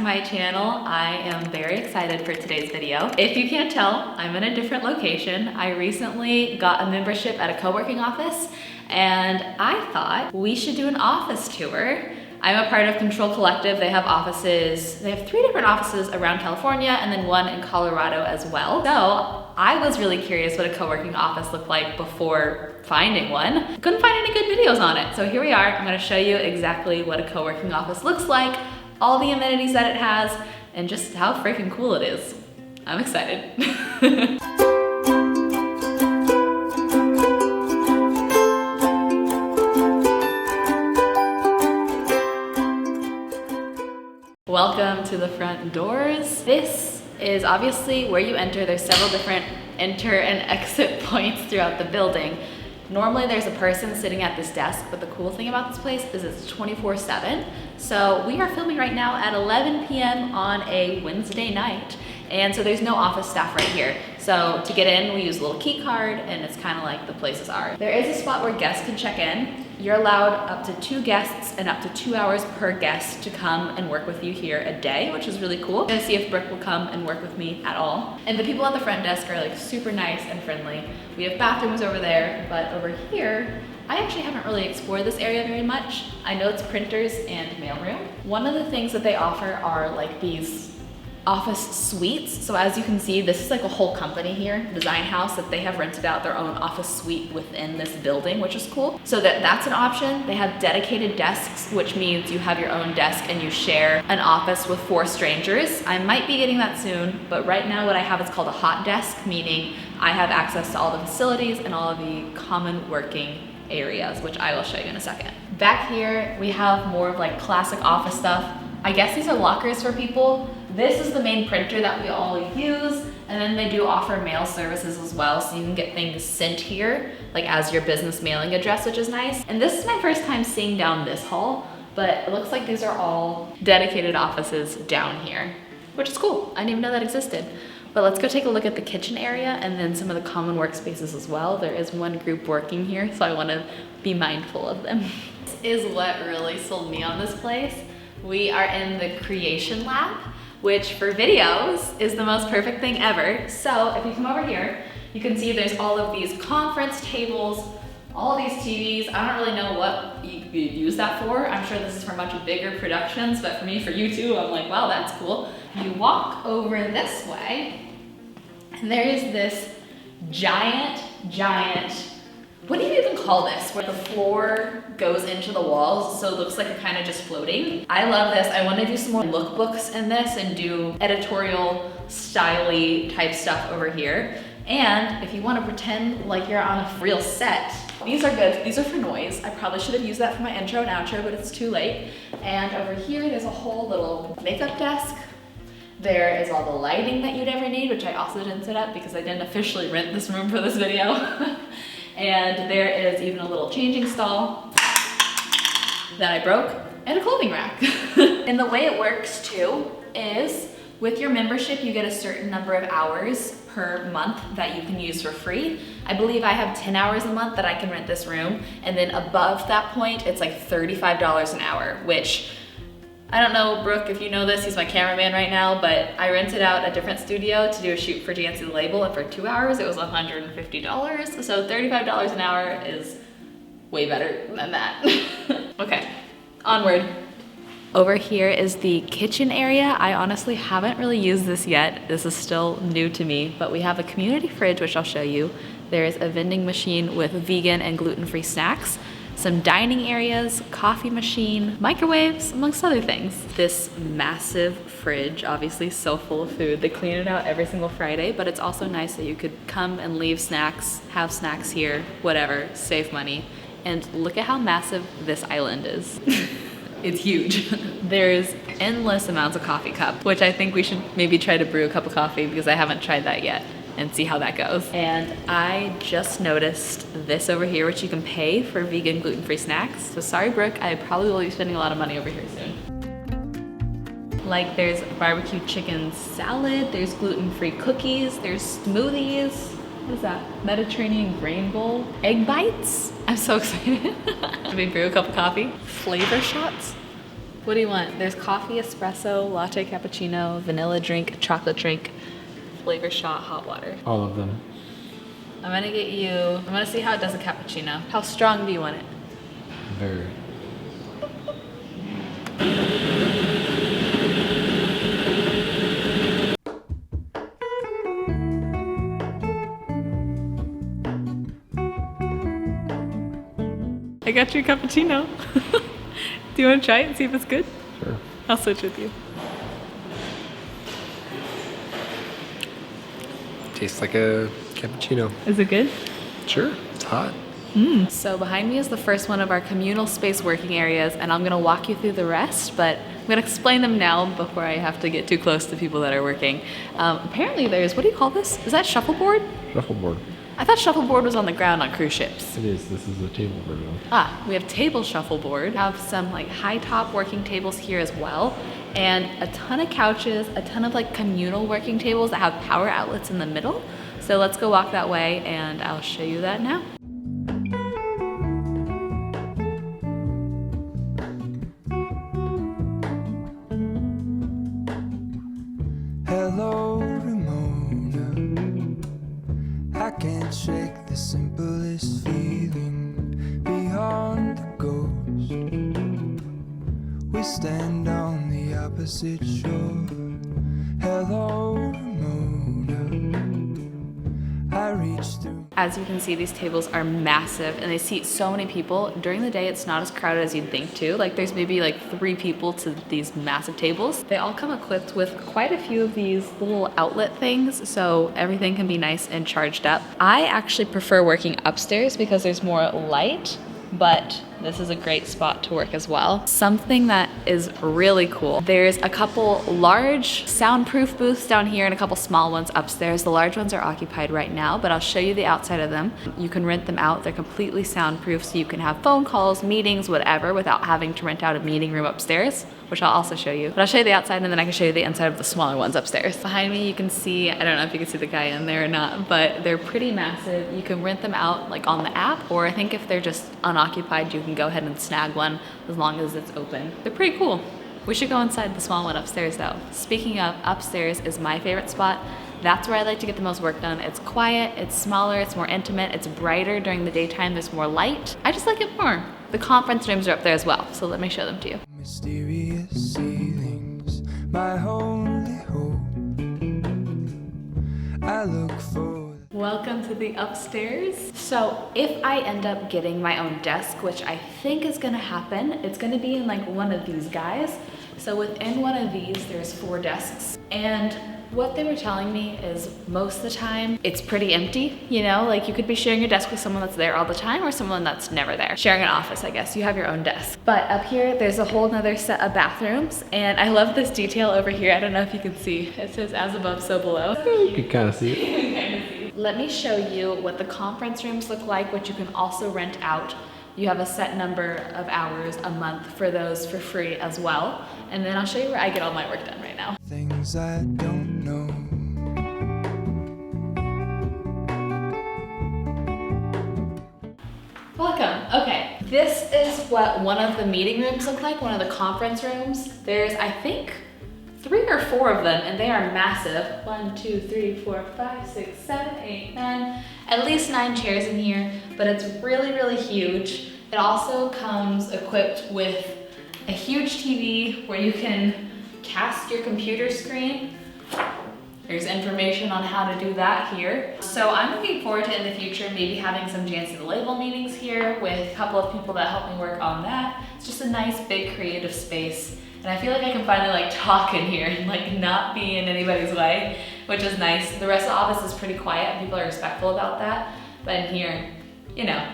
to my channel. I am very excited for today's video. If you can't tell, I'm in a different location. I recently got a membership at a co-working office and I thought we should do an office tour. I'm a part of Control Collective. They have offices, they have 3 different offices around California and then 1 in Colorado as well. So I was really curious what a co-working office looked like before finding one. Couldn't find any good videos on it. So here we are. I'm gonna show you exactly what a co-working office looks like, all the amenities that it has, and just how freaking cool it is. I'm excited. Welcome to the front doors. This is obviously where you enter. There's several different enter and exit points throughout the building. Normally there's a person sitting at this desk, but the cool thing about this place is it's 24/7. So we are filming right now at 11 p.m. on a Wednesday night. And so there's no office staff right here. So to get in, we use a little key card and it's kind of like the places are. There is a spot where guests can check in. You're allowed up to 2 guests and up to 2 hours per guest to come and work with you here a day, which is really cool. I'm gonna see if Brook will come and work with me at all. And the people at the front desk are like super nice and friendly. We have bathrooms over there, but over here, I actually haven't really explored this area very much. I know it's printers and mailroom. One of the things that they offer are like these office suites. So as you can see, this is like a whole company here, Design House, that they have rented out their own office suite within this building, which is cool. So that's an option. They have dedicated desks, which means you have your own desk and you share an office with 4 strangers. I might be getting that soon, but right now what I have is called a hot desk, meaning I have access to all the facilities and all of the common working areas, which I will show you in a second. Back here, we have more of like classic office stuff. I guess these are lockers for people. This is the main printer that we all use, and then they do offer mail services as well, so you can get things sent here, like as your business mailing address, which is nice. And this is my first time seeing down this hall, but it looks like these are all dedicated offices down here, which is cool. I didn't even know that existed. But let's go take a look at the kitchen area and then some of the common workspaces as well. There is one group working here, so I want to be mindful of them. This is what really sold me on this place. We are in the creation lab, which for videos is the most perfect thing ever. So if you come over here, you can see there's all of these conference tables, all of these TVs. I don't really know what you use that for. I'm sure this is for much bigger productions, but for me, for you too, I'm like, wow, that's cool. You walk over this way, and there is this giant, what do you even call this? Where the floor goes into the walls, so it looks like you're kind of just floating. I love this. I want to do some more lookbooks in this and do editorial, styly type stuff over here. And if you want to pretend like you're on a real set, these are good. These are for noise. I probably should have used that for my intro and outro, but it's too late. And over here, there's a whole little makeup desk. There is all the lighting that you'd ever need, which I also didn't set up because I didn't officially rent this room for this video. And there is even a little changing stall that I broke and a clothing rack. And the way it works too is with your membership, you get a certain number of hours per month that you can use for free. I believe I have 10 hours a month that I can rent this room. And then above that point, it's like $35 an hour, which I don't know, Brook, if you know this, he's my cameraman right now, but I rented out a different studio to do a shoot for Janse the Label, and for 2 hours it was $150. So $35 an hour is way better than that. Okay, onward. Over here is the kitchen area. I honestly haven't really used this yet. This is still new to me, but we have a community fridge, which I'll show you. There is a vending machine with vegan and gluten-free snacks, some dining areas, coffee machine, microwaves, amongst other things. This massive fridge, obviously so full of food. They clean it out every single Friday, but it's also nice that you could come and leave snacks, have snacks here, whatever, save money. And look at how massive this island is. It's huge. There's endless amounts of coffee cup, which I think we should maybe try to brew a cup of coffee because I haven't tried that yet, and see how that goes. And I just noticed this over here, which you can pay for vegan gluten-free snacks. So sorry, Brook, I probably will be spending a lot of money over here soon. Like there's barbecue chicken salad, there's gluten-free cookies, there's smoothies. What is that? Mediterranean grain bowl. Egg bites? I'm so excited. Should we brew a cup of coffee? Flavor shots? What do you want? There's coffee, espresso, latte, cappuccino, vanilla drink, chocolate drink, flavor shot, hot water. All of them. I'm gonna see how it does a cappuccino. How strong do you want it? Very. I got you a cappuccino. Do you want to try it and see if it's good? Sure. I'll switch with you. Tastes like a cappuccino. Is it good? Sure. It's hot. So behind me is the first one of our communal space working areas, and I'm gonna walk you through the rest, but I'm gonna explain them now before I have to get too close to people that are working. Apparently there's, what do you call this? Is that shuffleboard? Shuffleboard. I thought shuffleboard was on the ground on cruise ships. It is. This is the table version. We have table shuffleboard. We have some like high top working tables here as well, and a ton of couches, a ton of like communal working tables that have power outlets in the middle. So let's go walk that way and I'll show you that now. Hello, Ramona. I can't shake the simplest feeling beyond the ghost. We stand on the opposite shore. Hello, Ramona. I reach through. As you can see, these tables are massive and they seat so many people. During the day, it's not as crowded as you'd think too. Like there's maybe like 3 people to these massive tables. They all come equipped with quite a few of these little outlet things, so everything can be nice and charged up. I actually prefer working upstairs because there's more light, but this is a great spot to work as well. Something that is really cool, there's a couple large soundproof booths down here and a couple small ones upstairs. The large ones are occupied right now, but I'll show you the outside of them. You can rent them out. They're completely soundproof, so you can have phone calls, meetings, whatever, without having to rent out a meeting room upstairs, which I'll also show you. But I'll show you the outside and then I can show you the inside of the smaller ones upstairs. Behind me, you can see, I don't know if you can see the guy in there or not, but they're pretty massive. You can rent them out like on the app, or I think if they're just unoccupied, you can go ahead and snag one as long as it's open. They're pretty cool. We should go inside the small one upstairs though. Speaking of, upstairs is my favorite spot. That's where I like to get the most work done. It's quiet, it's smaller, it's more intimate, it's brighter during the daytime, there's more light. I just like it more. The conference rooms are up there as well, so let me show them to you. Mysterious ceilings, my only hope. I look for. Welcome to the upstairs. So if I end up getting my own desk, which I think is gonna happen, it's gonna be in like one of these guys. So within one of these, there's 4 desks. And what they were telling me is most of the time it's pretty empty, you know, like you could be sharing your desk with someone that's there all the time or someone that's never there. Sharing an office, I guess, you have your own desk. But up here, there's a whole nother set of bathrooms and I love this detail over here. I don't know if you can see, it says as above, so below. You can kind of see it. Let me show you what the conference rooms look like, which you can also rent out. You have a set number of hours a month for those for free as well. And then I'll show you where I get all my work done right now. Things I don't know. Welcome. Okay, this is what one of the meeting rooms look like, one of the conference rooms. There's, I think, 3 or 4 of them, and they are massive. 1, 2, 3, 4, 5, 6, 7, 8, 9, at least 9 chairs in here, but it's really, really huge. It also comes equipped with a huge TV where you can cast your computer screen. There's information on how to do that here. So I'm looking forward to in the future maybe having some Janse the Label meetings here with a couple of people that help me work on that. It's just a nice big creative space. And I feel like I can finally like talk in here and like not be in anybody's way, which is nice. The rest of the office is pretty quiet. People are respectful about that. But in here, you know,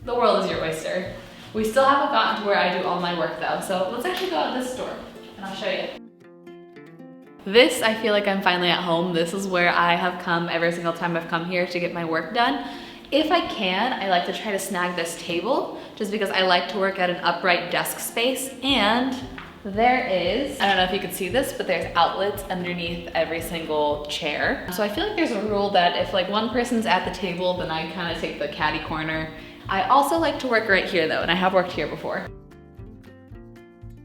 the world is your oyster. We still haven't gotten to where I do all my work though. So let's actually go out this door and I'll show you. This, I feel like I'm finally at home. This is where I have come every single time I've come here to get my work done. If I can, I like to try to snag this table just because I like to work at an upright desk space. And there is, I don't know if you can see this, but there's outlets underneath every single chair. So I feel like there's a rule that if like one person's at the table, then I kind of take the caddy corner. I also like to work right here though, and I have worked here before.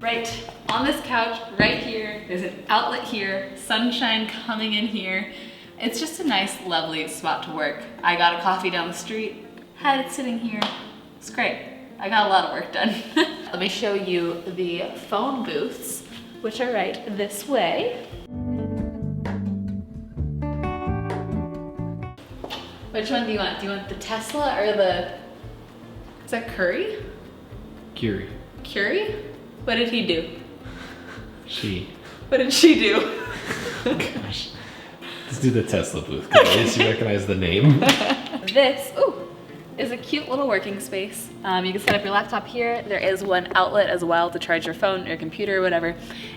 right on this couch right here. There's an outlet here, sunshine coming in here. It's just a nice, lovely spot to work. I got a coffee down the street, had it sitting here. It's great. I got a lot of work done. Let me show you the phone booths, which are right this way. Which one do you want? Do you want the Tesla or the, is that Curry? Curie. Curie? What did he do? She. What did she do? Gosh. Let's do the Tesla booth, because at least you recognize the name. This, ooh, is a cute little working space. You can set up your laptop here. There is one outlet as well to charge your phone or your computer or whatever.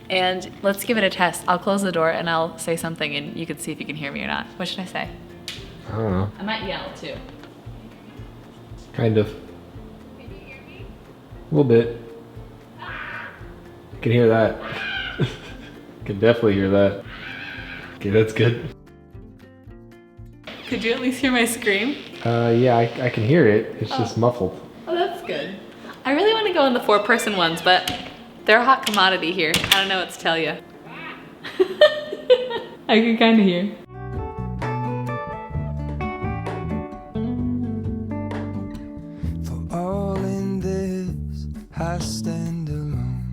And let's give it a test. I'll close the door and I'll say something and you can see if you can hear me or not. What should I say? I don't know. I might yell too. Kind of. Can you hear me? A little bit. Can hear that. Can definitely hear that. Okay, that's good. Could you at least hear my scream? Yeah, I can hear it. It's just muffled. Oh, that's good. I really want to go in the 4-person ones, but they're a hot commodity here. I don't know what to tell you. I can kind of hear. For all in this, I stand alone.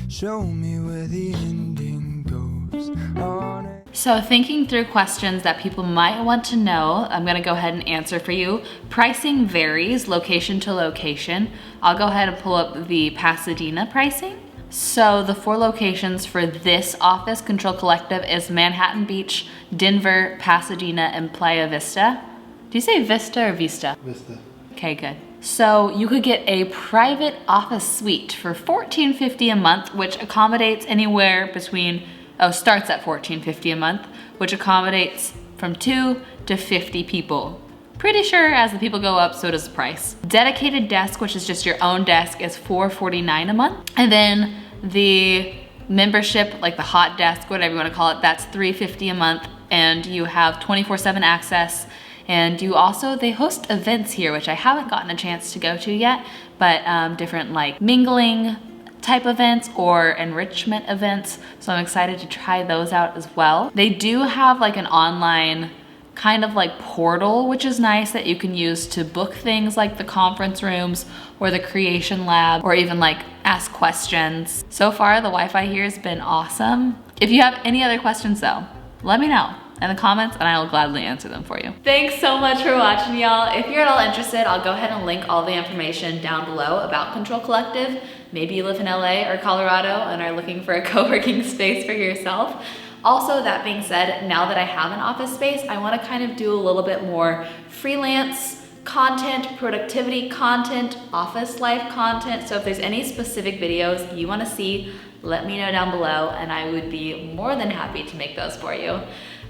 Show me where the ending goes on it. So thinking through questions that people might want to know, I'm gonna go ahead and answer for you. Pricing varies location to location. I'll go ahead and pull up the Pasadena pricing. So the 4 locations for this office, Control Collective, is Manhattan Beach, Denver, Pasadena, and Playa Vista. Do you say Vista or Vista? Vista. Okay, good. So you could get a private office suite for $14.50 a month, which accommodates anywhere between, starts at $14.50 a month, which accommodates from 2 to 50 people. Pretty sure as the people go up, so does the price. Dedicated desk, which is just your own desk, is $4.49 a month. And then the membership, like the hot desk, whatever you wanna call it, that's $3.50 a month. And you have 24/7 access. And you also, they host events here, which I haven't gotten a chance to go to yet, but different like mingling type events or enrichment events. So I'm excited to try those out as well. They do have like an online kind of like portal, which is nice, that you can use to book things like the conference rooms or the creation lab, or even like ask questions. So far, the Wi-Fi here has been awesome. If you have any other questions though, let me know in the comments and I will gladly answer them for you. Thanks so much for watching, y'all. If you're at all interested, I'll go ahead and link all the information down below about Control Collective. Maybe you live in LA or Colorado and are looking for a co-working space for yourself. Also, that being said, now that I have an office space, I wanna kind of do a little bit more freelance content, productivity content, office life content. So if there's any specific videos you wanna see, let me know down below and I would be more than happy to make those for you.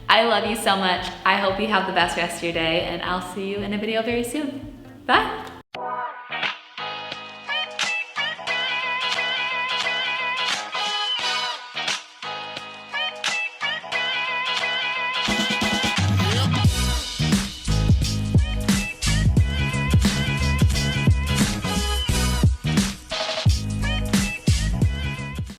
I love you so much. I hope you have the best rest of your day and I'll see you in a video very soon. Bye.